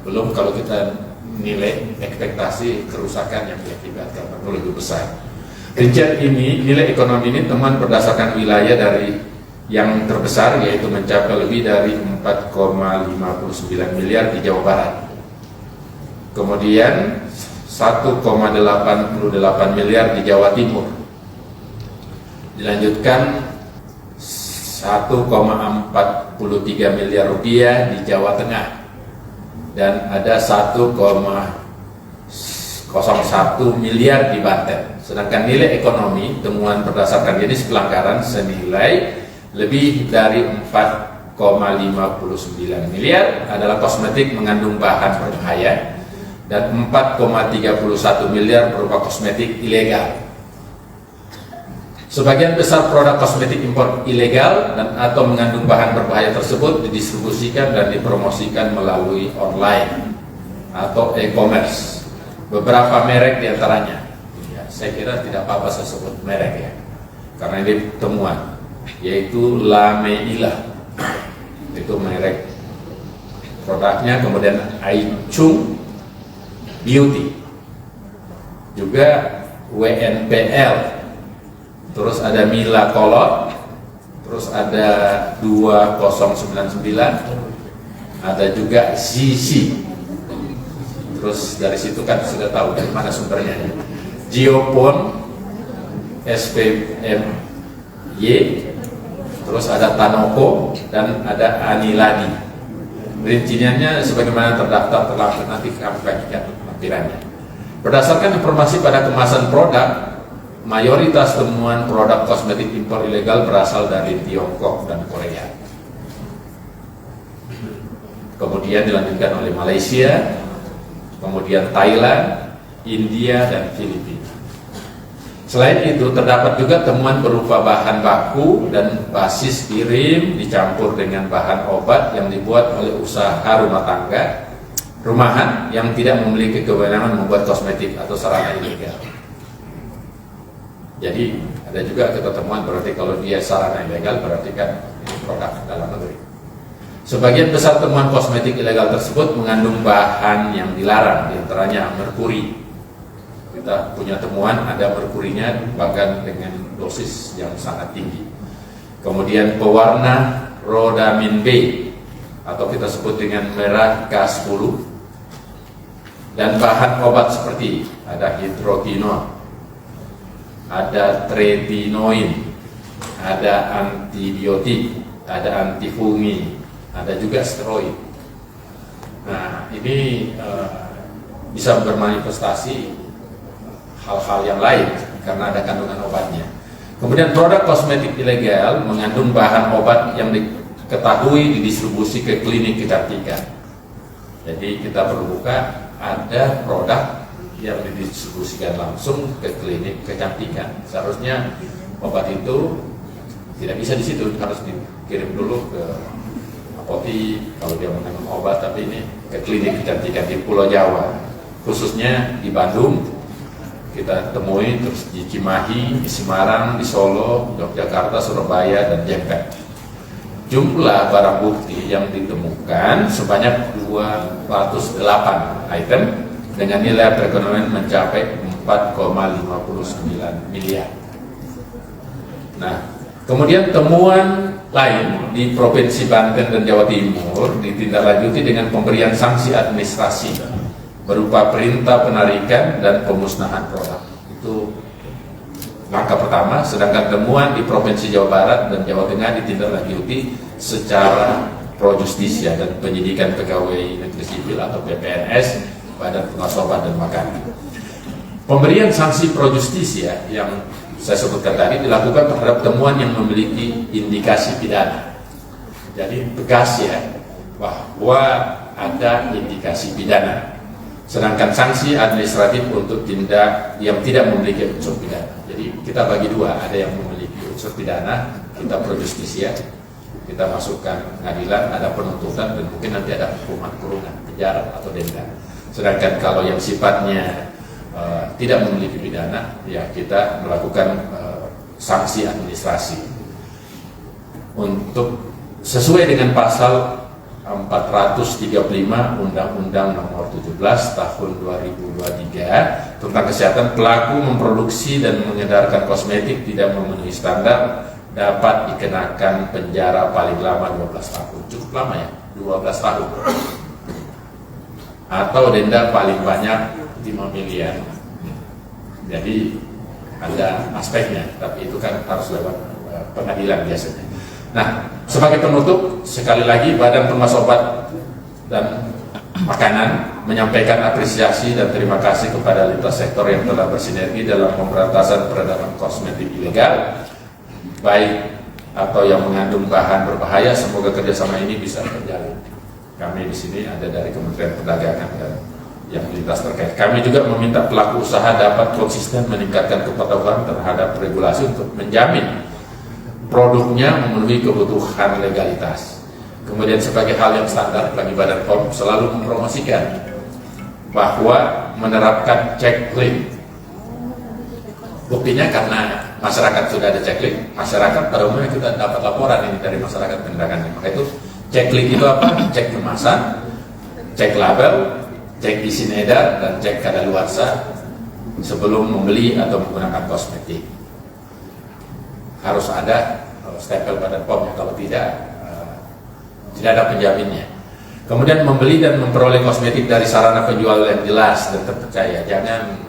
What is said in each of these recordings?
Belum kalau kita nilai ekspektasi kerusakan yang diakibatkan itu lebih besar. Rincian ini, nilai ekonomi ini teman berdasarkan wilayah dari yang terbesar yaitu mencapai lebih dari 4,59 miliar di Jawa Barat. Kemudian 1,88 miliar di Jawa Timur. Dilanjutkan 1,43 miliar rupiah di Jawa Tengah. Dan ada 1,01 miliar di Banten. Sedangkan nilai ekonomi temuan berdasarkan jenis pelanggaran senilai lebih dari 4,59 miliar adalah kosmetik mengandung bahan berbahaya dan 4,31 miliar berupa kosmetik ilegal. Sebagian besar produk kosmetik impor ilegal dan atau mengandung bahan berbahaya tersebut didistribusikan dan dipromosikan melalui online atau e-commerce. Beberapa merek diantaranya, ya, saya kira tidak apa-apa saya sebut merek ya, karena ini temuan, yaitu Lameila, itu merek produknya, kemudian Aichung Beauty, juga WNPL, terus ada Mila Color, terus ada 2099, ada juga ZC. Terus dari situ kan sudah tahu dari mana sumbernya. Giopon, SPMY, terus ada Tanoko dan ada Aniladi. Rinciannya sebagaimana terdaftar telah nanti kami bagikan lampirannya. Berdasarkan informasi pada kemasan produk, mayoritas temuan produk kosmetik impor ilegal berasal dari Tiongkok dan Korea. Kemudian dilanjutkan oleh Malaysia, kemudian Thailand, India, dan Filipina. Selain itu, terdapat juga temuan berupa bahan baku dan basis kirim dicampur dengan bahan obat yang dibuat oleh usaha rumah tangga, rumahan yang tidak memiliki kewenangan membuat kosmetik atau sarana ilegal. Jadi, ada juga kita temuan berarti kalau dia sarana ilegal berarti kan ini produk dalam negeri. Sebagian besar temuan kosmetik ilegal tersebut mengandung bahan yang dilarang, diantaranya merkuri. Kita punya temuan ada merkurinya bahkan dengan dosis yang sangat tinggi. Kemudian pewarna rhodamin B atau kita sebut dengan merah K10, dan bahan obat seperti ada hidrokinol, ada tretinoin, ada antibiotik, ada antifungi, ada juga steroid. Nah, ini bisa bermanifestasi hal-hal yang lain karena ada kandungan obatnya. Kemudian produk kosmetik ilegal mengandung bahan obat yang diketahui didistribusi ke klinik kecantikan. Jadi kita perlu buka, ada produk yang didistribusikan langsung ke klinik kecantikan. Seharusnya obat itu tidak bisa di situ, harus dikirim dulu ke apotek kalau dia menanggung obat, tapi ini ke klinik kecantikan di Pulau Jawa, khususnya di Bandung kita temui, terus di Cimahi, di Semarang, di Solo, Yogyakarta, Surabaya, dan Jember. Jumlah barang bukti yang ditemukan sebanyak 208 item dengan nilai perekonomian mencapai 4,59 miliar. Nah, kemudian temuan lain di Provinsi Banten dan Jawa Timur ditindaklanjuti dengan pemberian sanksi administrasi berupa perintah penarikan dan pemusnahan produk. Itu langkah pertama. Sedangkan temuan di Provinsi Jawa Barat dan Jawa Tengah ditindaklanjuti secara pro justisia dan penyidikan pegawai negeri sipil atau PPNS, Badan Pengawas Obat dan Makanan. Pemberian sanksi pro justisia yang saya sebutkan tadi dilakukan terhadap temuan yang memiliki indikasi pidana. Jadi tegas ya bahwa ada indikasi pidana. Sedangkan sanksi administratif untuk tindak yang tidak memiliki unsur pidana. Jadi kita bagi dua, ada yang memiliki unsur pidana, kita pro justisia, kita masukkan pengadilan, ada penuntutan dan mungkin nanti ada hukuman kurungan, penjara atau denda. Sedangkan kalau yang sifatnya tidak memiliki pidana, ya kita melakukan sanksi administrasi untuk sesuai dengan pasal 435 Undang-Undang Nomor 17 Tahun 2023 tentang kesehatan, pelaku memproduksi dan mengedarkan kosmetik tidak memenuhi standar dapat dikenakan penjara paling lama 12 tahun. Cukup lama ya, 12 tahun. Atau denda paling banyak 5 miliar. Jadi ada aspeknya, tapi itu kan harus lewat pengadilan biasanya. Nah, sebagai penutup, sekali lagi Badan Pengawas Obat dan Makanan menyampaikan apresiasi dan terima kasih kepada lintas sektor yang telah bersinergi dalam pemberantasan peredaran kosmetik ilegal, baik atau yang mengandung bahan berbahaya. Semoga kerjasama ini bisa berjalan. Kami di sini ada dari Kementerian Perdagangan dan yang lintas terkait. Kami juga meminta pelaku usaha dapat konsisten meningkatkan kepatuhan terhadap regulasi untuk menjamin produknya memenuhi kebutuhan legalitas. Kemudian sebagai hal yang standar bagi Badan POM selalu mempromosikan bahwa menerapkan checklist. Buktinya karena masyarakat sudah ada checklist, masyarakat pada umumnya kita dapat laporan ini dari masyarakat pendagangan. Maka itu checklist itu apa? Cek kemasan, cek label, cek isi edar, dan cek kadaluarsa sebelum membeli atau menggunakan kosmetik. Harus ada stempel Badan POM, kalau tidak ada penjaminnya. Kemudian membeli dan memperoleh kosmetik dari sarana penjual yang jelas dan terpercaya. Jangan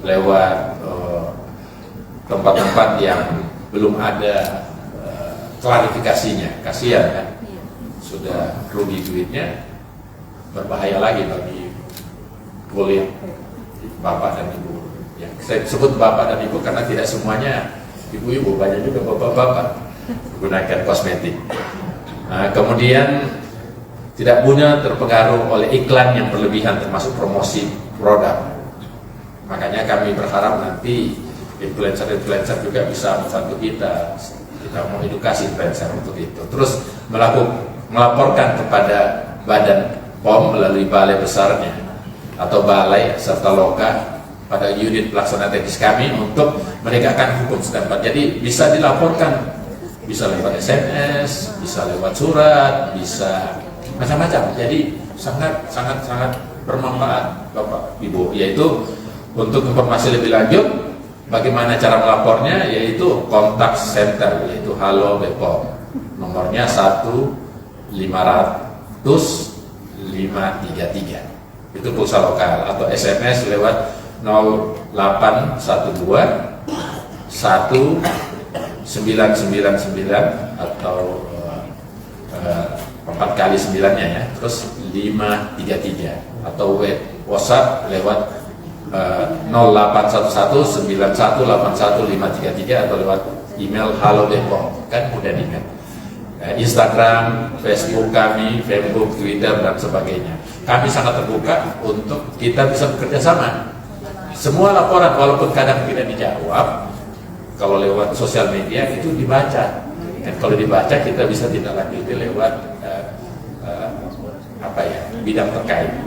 lewat tempat-tempat yang belum ada klarifikasinya. Kasihan kan, sudah rugi duitnya, berbahaya lagi bagi kulit bapak dan ibu. Yang saya sebut bapak dan ibu karena tidak semuanya ibu-ibu, banyak juga bapak-bapak menggunakan kosmetik. Nah, kemudian tidak punya terpengaruh oleh iklan yang berlebihan termasuk promosi produk. Makanya kami berharap nanti influencer juga bisa membantu kita. Kita mau edukasi influencer untuk itu. Terus melaporkan kepada Badan POM melalui balai besarnya atau balai serta loka pada unit pelaksana teknis kami untuk menegakkan hukum setempat. Jadi bisa dilaporkan, bisa lewat SMS, bisa lewat surat, bisa macam-macam. Jadi sangat bermanfaat Bapak Ibu. Yaitu untuk informasi lebih lanjut bagaimana cara melapornya, yaitu kontak center, yaitu Halo Bepom. Nomornya 1-500-533. Itu pulsa lokal, atau SMS lewat 0812 1999 atau 4 kali 9-nya ya, terus 533, atau WhatsApp lewat 0811918153 atau lewat email Halo Bepom, kan mudah diingat. Instagram, Facebook kami, Facebook, Twitter dan sebagainya. Kami sangat terbuka untuk kita bisa bekerja sama. Semua laporan walaupun kadang tidak dijawab, kalau lewat sosial media itu dibaca. Dan kalau dibaca kita bisa tindak lanjuti lewat bidang terkait.